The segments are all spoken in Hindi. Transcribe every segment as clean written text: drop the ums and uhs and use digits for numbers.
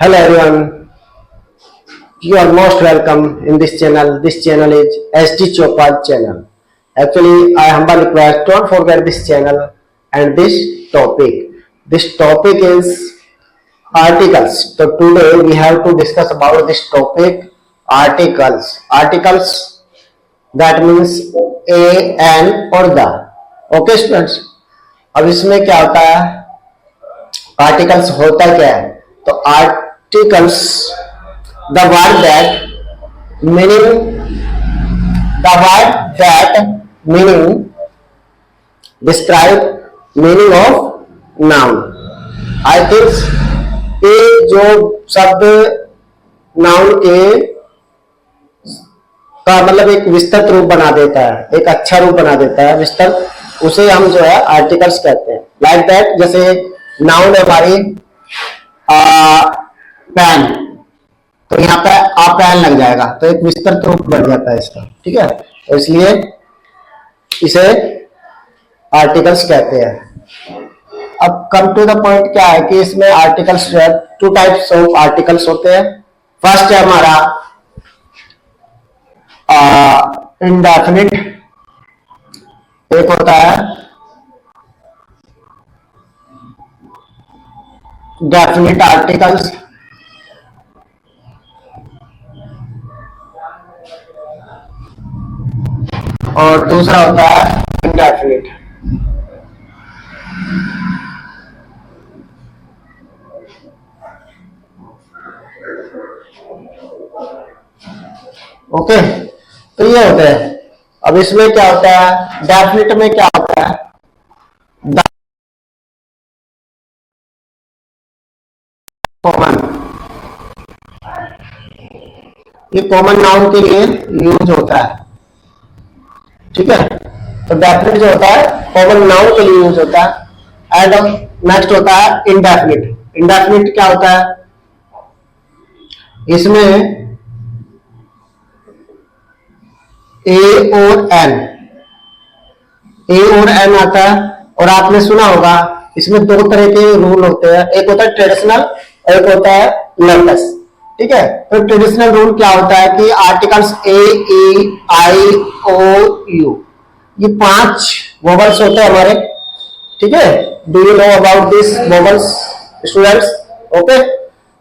Hello everyone, you are most welcome in this channel. This channel is SD Chopal channel. Actually, I humbly request don't forget this channel and this topic. This topic is articles. So today we have to discuss about this topic articles. Articles that means a, an or the. Okay students. अब इसमें क्या होता है आर्टिकल्स होता क्या है तो articles the word that meaning the word that meaning describe meaning of noun I think ये जो शब्द नाउन के का मतलब एक विस्तृत रूप बना देता है एक अच्छा रूप बना देता है विस्तृत उसे हम जो है आर्टिकल्स कहते हैं लाइक दैट जैसे नाउन है हमारी पैन तो यहाँ पे आ पैन लग जाएगा तो एक विस्तृत रूप बन जाता है इसका ठीक है तो इसलिए इसे आर्टिकल्स कहते हैं। अब कम टू द पॉइंट क्या है कि इसमें आर्टिकल्स जो है टू टाइप्स ऑफ आर्टिकल्स होते हैं। फर्स्ट है हमारा इंडेफिनिट एक होता है डेफिनिट आर्टिकल्स और दूसरा होता है इंडेफिनिट। ओके तो ये होते हैं। अब इसमें क्या होता है डेफिनिट में क्या होता है कॉमन ये कॉमन नाउन के लिए यूज होता है ठीक है। तो डेफिनिट जो होता है कॉमन नाउन के लिए यूज होता है। एंड नेक्स्ट होता है इंडेफिनिट। इंडेफिनिट क्या होता है इसमें ए और एन आता है और आपने सुना होगा इसमें दो तरह के रूल होते हैं एक होता है ट्रेडिशनल और एक होता है लेटेस ठीक है। तो ट्रेडिशनल रूल क्या होता है कि articles a E I O you ये 5 वोवल्स होते हैं हमारे ठीक है। Do you know about this vowels students okay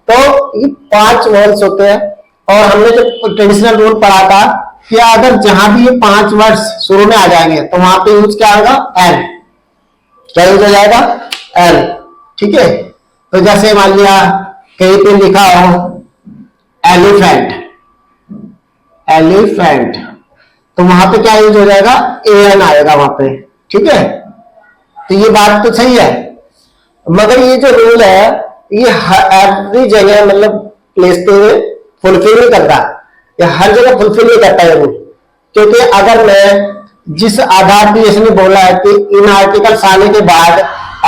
तो ये 5 वोवल्स होते हैं और हमने जो ट्रेडिशनल रूल पढ़ा था कि अगर जहां भी ये 5 वर्ड्स शुरू में आ जाएंगे तो वहां पे यूज क्या होगा एन क्या यूज हो जाएगा एन ठीक है। तो जैसे मान लिया कहीं पे लिखा हो एलिफेंट एलिफेंट तो वहां पे क्या यूज हो जाएगा ए एन आएगा वहां पे ठीक है। तो ये बात तो सही है मगर ये जो रूल है ये एवरी जगह मतलब प्लेस पे फुलफिल नहीं करता या हर जगह फुलफिल नहीं करता है रूल क्योंकि अगर मैं जिस आधार पे इसने बोला है कि इन आर्टिकल्स आने के बाद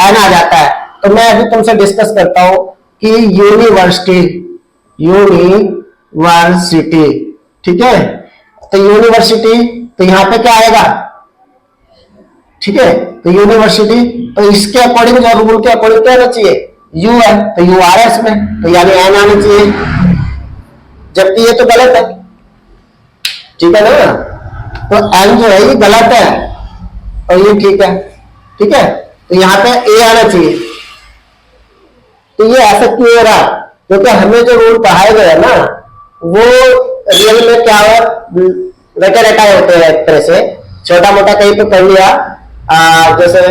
एन आ जाता है तो मैं अभी तुमसे डिस्कस करता हूं कि यूनिवर्सिटी ठीक है। तो यूनिवर्सिटी तो यहां पे क्या आएगा ठीक है। तो यूनिवर्सिटी तो इसके अकॉर्डिंग जो रूल के अकॉर्डिंग क्या आना चाहिए यू है तो यू आ रहा है इसमें तो यानी एन आना चाहिए जबकि ये तो गलत है ठीक है ना। तो एन जो है ये गलत है और ये ठीक है। तो यहाँ पे ए आना चाहिए। तो ये ऐसा क्यों हो रहा क्योंकि हमें जो रूल पढ़ाए गए ना वो रियल में क्या हो रटा होते हैं एक तरह से छोटा मोटा कहीं पे पढ़ लिया जैसे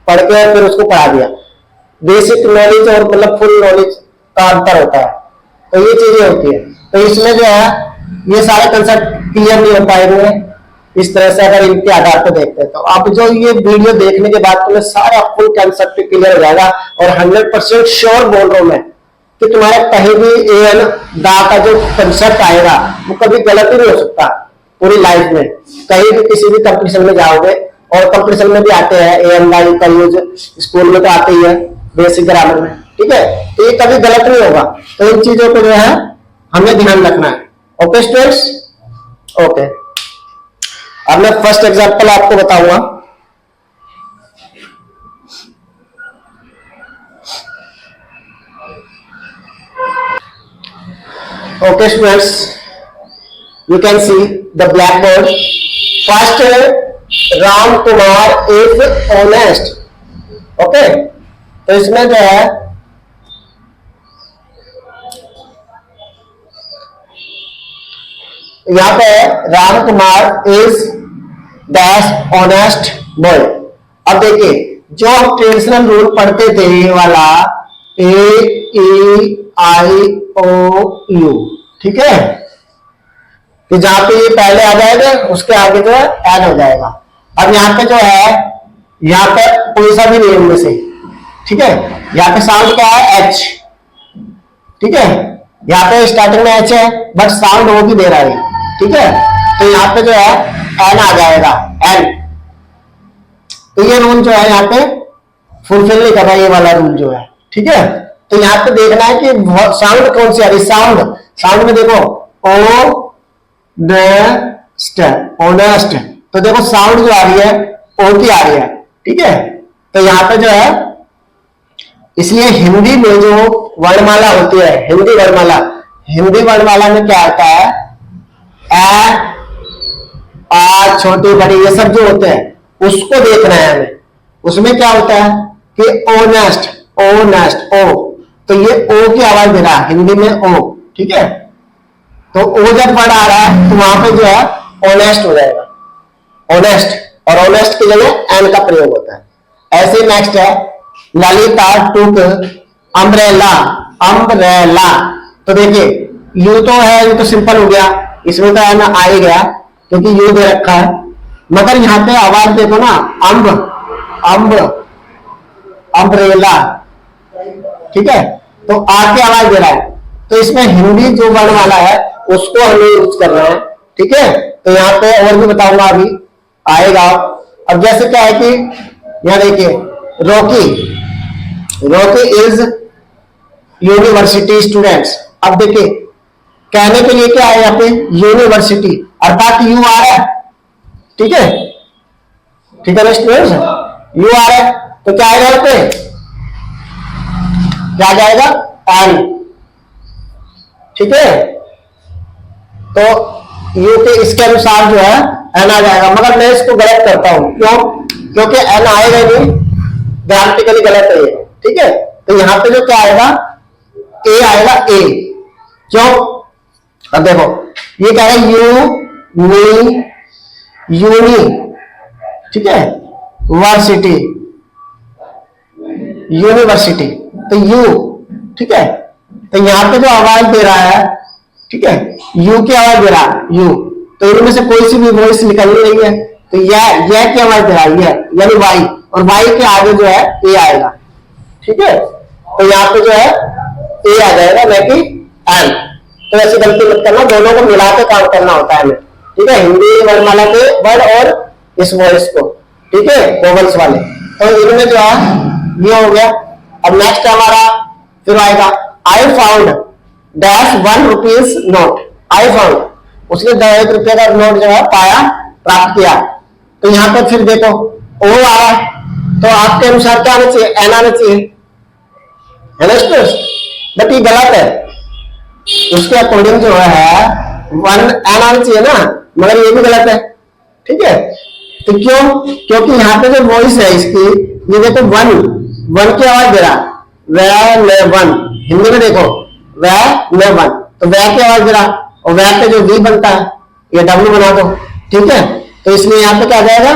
पढ़ के फिर उसको पढ़ा दिया बेसिक नॉलेज और मतलब फुल नॉलेज का अंतर होता है तो ये चीजें होती है। तो इसमें जो है ये सारे कंसेप्ट क्लियर नहीं हो पाएंगे इस तरह से अगर इनके आधार पर देखते हैं तो आप जो ये वीडियो देखने के बाद तुम्हें सारा फुल कंसेप्ट क्लियर हो जाएगा और 100% श्योर बोल रहा हूं मैं कि तुम्हारे कहीं भी एन दा का जो कंसेप्ट आएगा वो कभी गलत ही नहीं हो सकता पूरी लाइफ में कहीं भी किसी भी कंपटीशन में जाओगे और कंपटीशन में भी आते हैं एन दा का यूज स्कूल में तो आते ही है बेसिक ग्रामर में ठीक है। तो ये कभी गलत नहीं होगा तो इन चीजों को जो है हमें ध्यान रखना है ओके स्टूडेंट्स ओके। अब मैं फर्स्ट एग्जांपल आपको बताऊंगा Okay, students, you can see the blackboard. First, Ram Kumar is honest. Okay, तो इसमें जो है यहाँ पे Ram Kumar is dash honest boy. अब देखिए जो हम ट्रेडिशनल रूल पढ़ते थे ये वाला AEIOU, ठीक है, कि जहां पे ये पहले आ जाएगा उसके आगे जो है एन हो जाएगा। अब यहाँ पे जो है यहाँ पे कोई सा भी नहीं उनमें से, ठीक है, यहाँ पे साउंड क्या है एच, ठीक है, यहाँ पे स्टार्टिंग में एच है बट साउंड वो भी दे रहा है, ठीक है, तो यहाँ पे जो है एन आ जाएगा एन। तो ये रूल जो है यहाँ पे फुलफिल नहीं कर रहा ये वाला रूल जो है, ठीक है। तो यहाँ पे देखना है कि साउंड कौन सी आ रही, साउंड में देखो ऑनेस्ट, तो देखो साउंड जो आ रही है ओ की आ रही है, ठीक है। तो यहाँ पे जो है इसलिए हिंदी में जो वर्णमाला होती है, हिंदी वर्णमाला में क्या आता है, ए आ छोटी बड़ी ये सब जो होते हैं उसको देखना है हमें। उसमें क्या होता है कि ऑनेस्ट ओ, तो ये ओ की आवाज दे रहा है हिंदी में ओ, ठीक है। तो ओ जब वर्ड आ रहा है तो वहां पे जो है ऑनेस्ट हो जाएगा, ऑनेस्ट, और ऑनेस्ट की जगह एन का प्रयोग होता है। ऐसे नेक्स्ट है ललिता टुक अम्ब्रेला, तो देखिए यू तो है, ये तो सिंपल हो गया, इसमें तो एन आ ही गया क्योंकि यू दे रखा है, मगर यहाँ पे आवाज देखो ना अम्ब्रेला, ठीक है, तो आ की आवाज दे रहा है। तो इसमें हिंदी जो वर्ण वाला है उसको हमें यूज करना है, ठीक है। तो यहाँ पे और भी बताऊंगा, अभी आएगा। अब जैसे क्या है कि यहाँ देखिए रॉकी इज यूनिवर्सिटी स्टूडेंट्स। अब देखिए कहने के लिए क्या है यहाँ पे यूनिवर्सिटी, अर्थात यू आ रहा है, ठीक है ना स्टूडेंट्स, यू आ रहा है तो क्या आएगा यहाँ पे, क्या जाएगा एन, ठीक है। तो यू के इसके अनुसार जो है एन आ जाएगा, मगर मैं इसको गलत करता हूं, क्यों, क्योंकि एन आएगा नहीं, ग्रामेटिकली गलत है ये, ठीक है। तो यहाँ पे जो क्या आएगा ए आएगा, ए, क्यों, अब देखो ये क्या है यूनी, ठीक है, यूनिवर्सिटी, तो यू, ठीक है। तो यहाँ पे जो आवाज दे रहा है, ठीक है, यू की आवाज दे रहा है यू, तो इनमें से कोई सी भी वॉइस निकल रही है, तो यह की आवाज दे रहा है यानी वाई, और वाई के आगे जो है ए आएगा, ठीक है। तो यहाँ पे जो है ए आ जाएगा न कि एन। तो ऐसी गलती मत करना, दोनों को मिला के काम करना होता है हमें, ठीक है, हिंदी वर्णमाला के वर्ड और इस वॉइस को, ठीक है, वोवल्स वाले। तो इनमें जो है ये हो गया। अब नेक्स्ट हमारा फिर आएगा I found dash 1 rupees note, I found, उसने 1 रुपये का नोट जो है पाया, प्राप्त किया। तो यहाँ पे फिर देखो ओ आ रहा है, तो आपके अनुसार क्या आना चाहिए, एन आना चाहिए, है ना स्टूडेंट्स, बट ये गलत है, उसके अकॉर्डिंग जो है 1 एन आना चाहिए ना, मगर ये भी गलत है, ठीक है। तो क्यों, क्योंकि यहाँ पे जो वॉइस है इसकी, ये देखो 1 की आवाज दे रहा, वह 1, हिंदी में देखो वह 1, तो वह की आवाज दे रहा, और वह पे जो वी बनता है ये डब्ल्यू बना दो, ठीक है। तो इसलिए यहाँ पे क्या आ जाएगा,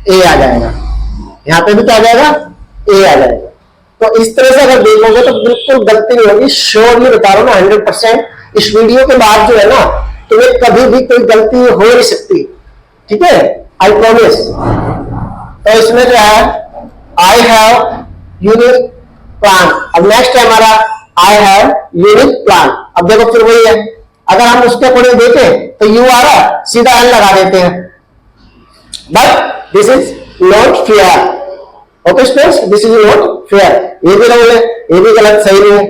ए आ जाएगा, यहाँ पे भी क्या आ जाएगा, ए आ जाएगा। तो इस तरह से अगर देखोगे तो बिल्कुल गलती नहीं होगी, श्योरली बता रहा हूं ना 100%। इस वीडियो के बाद जो है ना तुम्हें कभी भी कोई गलती हो नहीं सकती, ठीक है, आई प्रॉमिस। तो इसमें जो है आई हैव यूनिक प्लान। अब नेक्स्ट है हमारा आई हैव यूनिक प्लान। अब देखो फिर वही है, अगर हम उसके अकॉर्डिंग देखें तो यू आ रहा, सीधा एन लगा देते हैं, but this is not fair. Okay students, this is not fair, ये भी रूल है, ये भी गलत, सही नहीं है,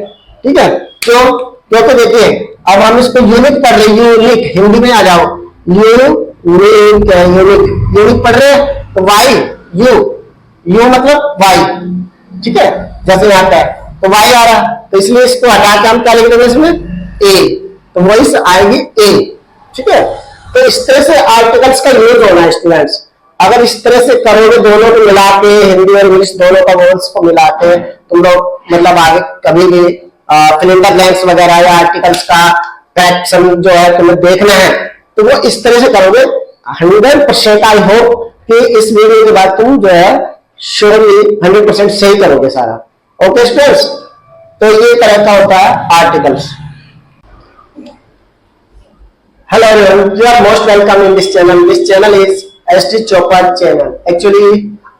ठीक है। क्यों, क्योंकि देखिए अब हम इसको यूनिक पढ़ रहे, यूनिक, हिंदी में आ जाओ, यूनिक पढ़ रहे तो वाई, यू मतलब वाई, ठीक है, जैसे यहाँ पे तो वाई आ रहा, तो इसलिए इसको हटा के हम क्या लिख देंगे इसमें ए, तो वॉइस आएगी ए। ठीक है, तो इस तरह से आर्टिकल्स का यूज होना है स्टूडेंट्स। अगर इस तरह से करोगे दोनों को मिला के, हिंदी और इंग्लिश दोनों का वर्ड्स को मिला के तुम लोग मतलब आगे कभी भी फिल इन द ब्लैंक्स वगैरह या आर्टिकल्स का फ्रैक्शन जो है तुम्हें देखना है तो वो इस तरह से करोगे। 100% आई होप कि इस वीडियो के बाद तुम जो है श्योरली 100% सही करोगे सारा। ओके स्टूडेंट्स, तो ये तरह का होता है articles. Hello everyone, you are most welcome in this channel. This channel is ST Chopra channel. Actually,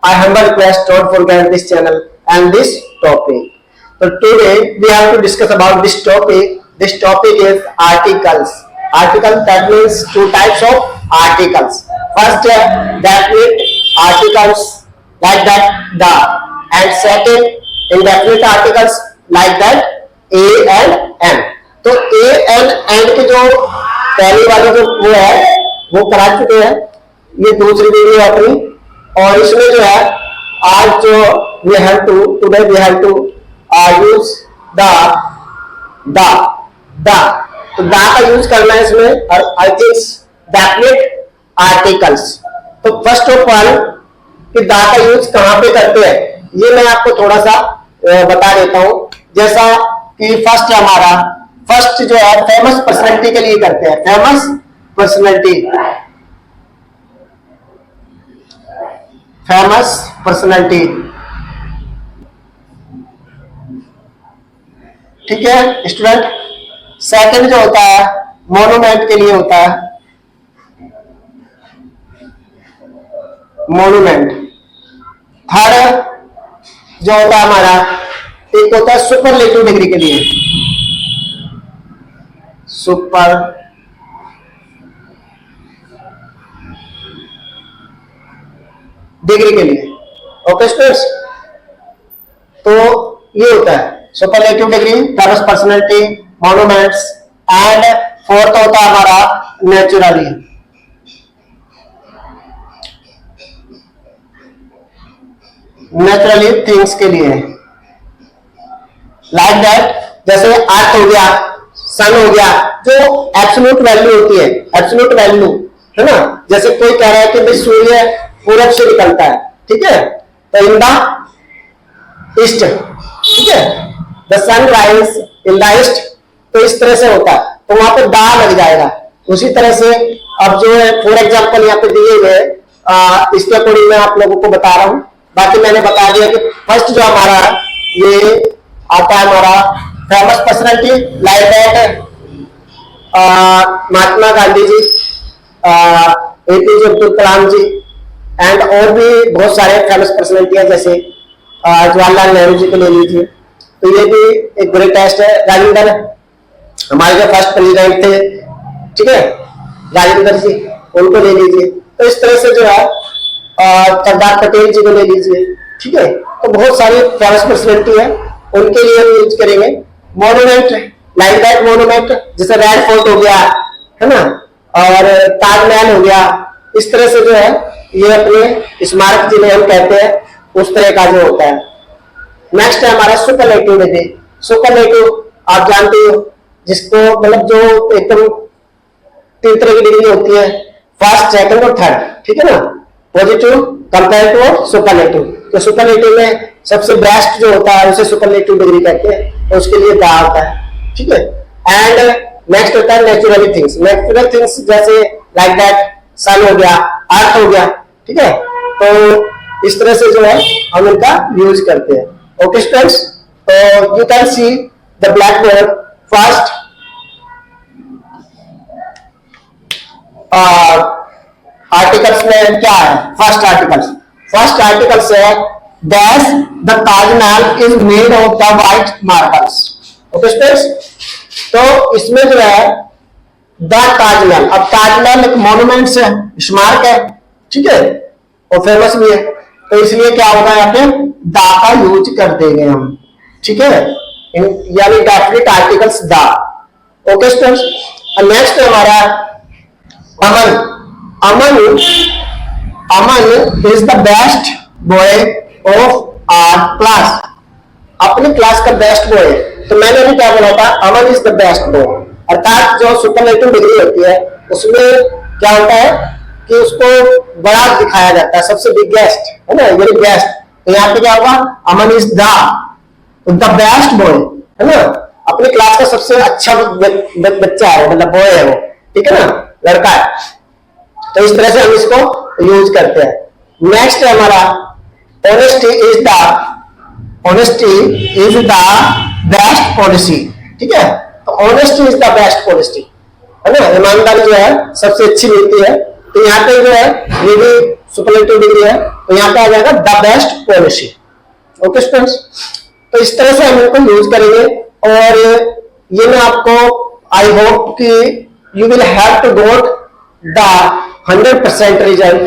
I humble request don't forget this channel and this topic. So today we have to discuss about this topic. This topic is articles. Articles, that means two types of articles. First, definite articles like that the, and second indefinite articles like that a and n. तो a and के जो पहली वाली जो वो है वो करा चुके हैं, ये दूसरी वीडियो अपनी। और इसमें जो है आज जो we have to today we have to use the तो द का यूज करना है इसमें, और आई थिंक डेफिनेट आर्टिकल्स। तो फर्स्ट ऑफ ऑल कि द का यूज कहां पे करते हैं ये मैं आपको थोड़ा सा बता देता हूं। जैसा कि फर्स्ट हमारा फर्स्ट जो है फेमस पर्सनैलिटी के लिए करते हैं, फेमस पर्सनैलिटी, फेमस पर्सनैलिटी। ठीक है स्टूडेंट। सेकंड जो होता है मोनूमेंट के लिए होता है, मोनूमेंट। थर्ड जो होता है हमारा एक होता है सुपरलेटिव डिग्री के लिए, सुपर डिग्री के लिए। ओके स्टूडेंट्स, तो ये होता है superlative degree, famous personality, monuments and fourth होता है हमारा नेचुरली। नेचुरली थिंग्स के लिए लाइक दैट, जैसे अर्थ हो गया, सन हो गया, जो एब्सोल्यूट वैल्यू होती है, एब्सोल्यूट वैल्यू है ना। जैसे कोई कह रहा है कि भाई सूर्य पूरब से निकलता है, ठीक है, तो इन द ईस्ट, ठीक है, the sun rise in the east, तो इस तरह से होता है, तो वहां पे दा लग जाएगा। उसी तरह से अब जो है फॉर एग्जाम्पल यहाँ पे दिए हुए इसके अकॉर्डिंग मैं आप लोगों को बता रहा हूं। बाकी मैंने बता दिया कि फर्स्ट जो हमारा ये आता है हमारा famous personality like that Mahatma Gandhi ji, APJ Abdul Kalam ji and और भी बहुत सारे फेमस पर्सनैलिटी जैसे जवाहरलाल नेहरू जी को ले लीजिए, तो ये भी एक ग्रेटेस्ट है। राजेंद्र हमारे जो फर्स्ट प्रेसिडेंट थे, ठीक है, राजेंद्र जी, उनको ले लीजिए। तो इस तरह से जो है सरदार पटेल जी को ले लीजिए, ठीक है। तो बहुत सारी फेमस पर्सनैलिटी है, उनके लिए हम यूज करेंगे। मोनूमेंट लाइक दैट, मोनूमेंट जैसे रेड फोर्ट हो गया, है ना, और ताजमहल हो गया, इस तरह से जो है ये अपने स्मारक जिन्हें हम कहते हैं उस तरह का जो होता है। नेक्स्ट है हमारा सुपरलेटिव डिग्री। सुपरलेटिव आप जानते हो, जिसको मतलब जो एकदम 3 तरह की डिग्री होती है, फर्स्ट, सेकंड और थर्ड, ठीक है ना, पॉजिटिव, कंपैरेटिव और सुपरलेटिव। तो सुपरलेटिव में सबसे बेस्ट जो होता है उसे सुपरलेटिव डिग्री कहते हैं, तो उसके लिए दा होता है, ठीक है। एंड नेक्स्ट होता है नेचुरली थिंग्स। नेचुरल थिंग्स जैसे लाइक दैट सन हो गया, अर्थ हो गया, ठीक है, तो इस तरह से जो है हम इनका यूज करते हैं। ओके स्टूडेंट्स, तो you can see the black board. First articles में क्या है, फर्स्ट आर्टिकल्स है dash the Taj Mahal is made of the white marbles. Okay students, तो इसमें जो है द ताजमहल, अब ताजमहल एक मॉन्यूमेंट है, स्मारक है, ठीक है, और फेमस भी है, तो इसलिए क्या होगा यहाँ पे दा का यूज कर देंगे हम, ठीक है, यानी definite articles the. Okay students, next हमारा Aman. Aman is the best boy of our class, अपनी क्लास का बेस्ट बॉय। तो मैंने भी क्या बोला था, Aman is the best boy. अर्थात जो सुपरलेटिव डिग्री होती है उसमें क्या होता है कि उसको बड़ा दिखाया जाता है, सबसे बिगेस्ट है ना, वेरी बेस्ट। तो यहाँ पे क्या होगा, अमन इज द बेस्ट बॉय है ना, अपनी क्लास का सबसे अच्छा बच्चा है, मतलब बॉय है वो, ठीक है ना, लड़का है। तो इस तरह से हम इसको यूज करते हैं। नेक्स्ट है हमारा honesty is the best policy, ठीक है। तो honesty is the best policy है ना, ईमानदारी जो है सबसे अच्छी नीति है। तो यहाँ पे जो है ये भी सुपरलेटिव डिग्री है, तो यहाँ पे आ जाएगा the best policy. Okay students, तो इस तरह से हम इनको यूज करेंगे। और ये मैं आपको आई होप कि you will have to got the 100% result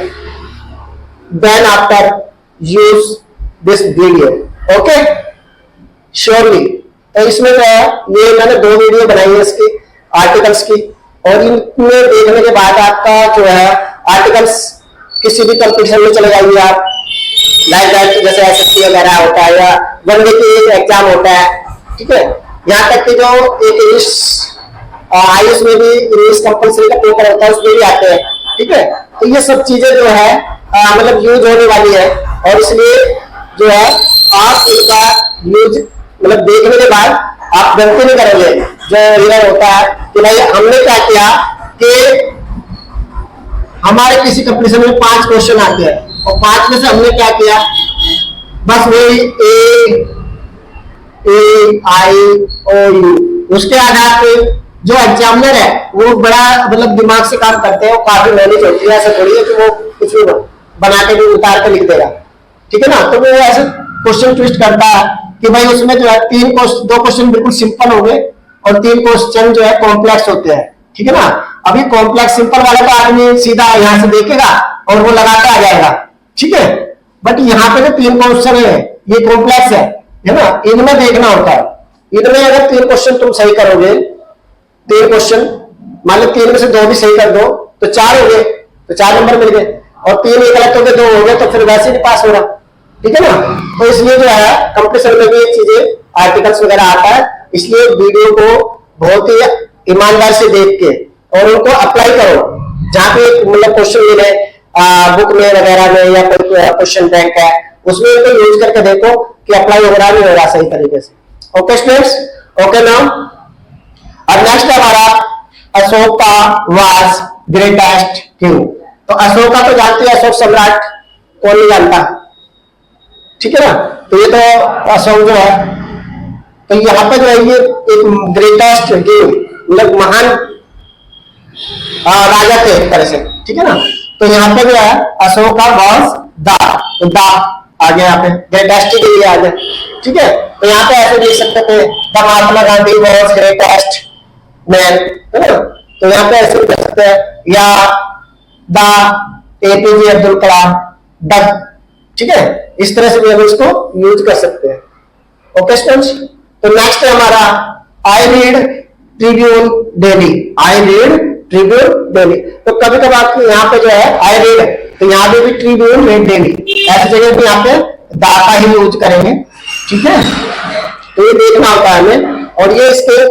then after use this video. Okay surely. तो इसमें जो है ये मैंने 2 वीडियो बनाई है इसकी आर्टिकल्स की, और इनमें देखने के बाद आपका जो है आर्टिकल्स किसी भी कंपटीशन में चले जाइए आप, लाइक दैट, जैसे एसएससी वगैरह होता है या वनडे की एग्जाम होता है, ठीक है। यहाँ तक कि जो एक इंग्लिश आईएएस में भी इंग्लिश कंपल्सरी का पेपर होता है उसमें भी आते हैं, ठीक है। तो ये सब चीजें जो है मतलब यूज होने वाली है, और इसलिए जो है आप इसका यूज मतलब देखने के बाद आप गलती नहीं करोगे। जो इधर होता है कि भाई हमने क्या किया कि हमारे किसी कंपटीशन में 5 क्वेश्चन आते हैं और 5 में से हमने क्या किया, बस वही ए आई ओ यू, उसके आधार पे जो एग्जामिनर है वो बड़ा मतलब दिमाग से काम करते हैं, वो काफी नॉलेज होती है, ऐसा थोड़ी है कि वो कुछ भी बना के भी उतार के लिख देगा, ठीक है ना। तो वो ऐसे क्वेश्चन ट्विस्ट करता है कि भाई उसमें जो है 2 क्वेश्चन बिल्कुल सिंपल हो गए और 3 क्वेश्चन जो है कॉम्प्लेक्स होते हैं, ठीक है ना। अभी कॉम्प्लेक्स सिंपल वाला तो आदमी सीधा यहाँ से देखेगा और वो लगाते आ जाएगा, ठीक है। बट यहाँ पे जो 3 क्वेश्चन है ये कॉम्प्लेक्स है ना, इनमें देखना होता है। इनमें अगर 3 क्वेश्चन तुम सही करोगे, 3 क्वेश्चन मान लो 3 में से 2 भी सही कर दो तो 4 हो गए, तो 4 नंबर मिल गए, और 3 एक गलत हो गए 2 हो गए, तो फिर वैसे नहीं पास होगा, ठीक है ना। तो इसलिए जो है कंपटीशन में भी ये चीजें आर्टिकल्स वगैरह आता है, इसलिए वीडियो को बहुत ही ईमानदार से देख के और उनको अप्लाई करो। जहां पे मतलब क्वेश्चन मिले बुक में वगैरह में या कोई क्वेश्चन बैंक है उसमें इनको यूज करके देखो कि अप्लाई हो रहा नहीं हो रहा सही तरीके से। ओके स्टूडेंट्स, ओके नाउ अब नेक्स्ट हमारा अशोका वाज ग्रेटेस्ट किंग। तो अशोका तो जानते हैं, अशोक सम्राट, कौन नहीं जानता, ठीक है ना। तो ये तो अशोक जो है, तो यहाँ पे जो है ये एक ग्रेटेस्ट किंग मतलब महान राजा थे एक तरह से, ठीक है ना। तो यहाँ पे जो है अशोका वाज द आ गया, यहाँ पे ग्रेटेस्ट के लिए आ गया, ठीक है। तो यहाँ पे ऐसे देख सकते थे the Mahatma Gandhi was greatest man, है ना। तो यहाँ पे ऐसे देख सकते हैं, या the APJ Abdul Kalam the, ठीक है। इस तरह से भी हम इसको यूज कर सकते हैं। ओके स्टूडेंट्स, तो नेक्स्ट है हमारा I read Tribune daily, I read Tribune daily. तो कभी कभी आपको यहाँ पे जो है आई रीड, तो यहाँ पे भी ट्रिब्यून रीड डेली, ऐसी जगह पे यहाँ पे डाटा ही यूज करेंगे, ठीक है। तो ये देखना होता है हमें, और ये इसके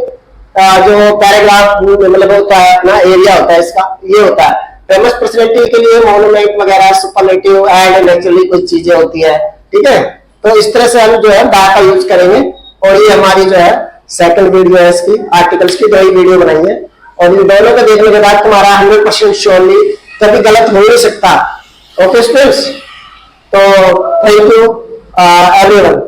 जो पैराग्राफ मतलब होता है ना, एरिया होता है इसका, ये होता है फेमस पर्सनैलिटी के लिए मोनोमेंट वगैरह, सुपरलेटिव एंड नेचुरली कुछ चीजें होती है, ठीक है। तो इस तरह से हम जो है डाटा यूज करेंगे, और ये हमारी जो है सेकंड वीडियो है इसकी, आर्टिकल्स की 2 ही वीडियो बनाई है, और इन दोनों को देखने के बाद तुम्हारा 100% श्योरली कभी गलत हो नहीं सकता। ओके स्टूडेंट्स, तो थैंक यू एवरीवन।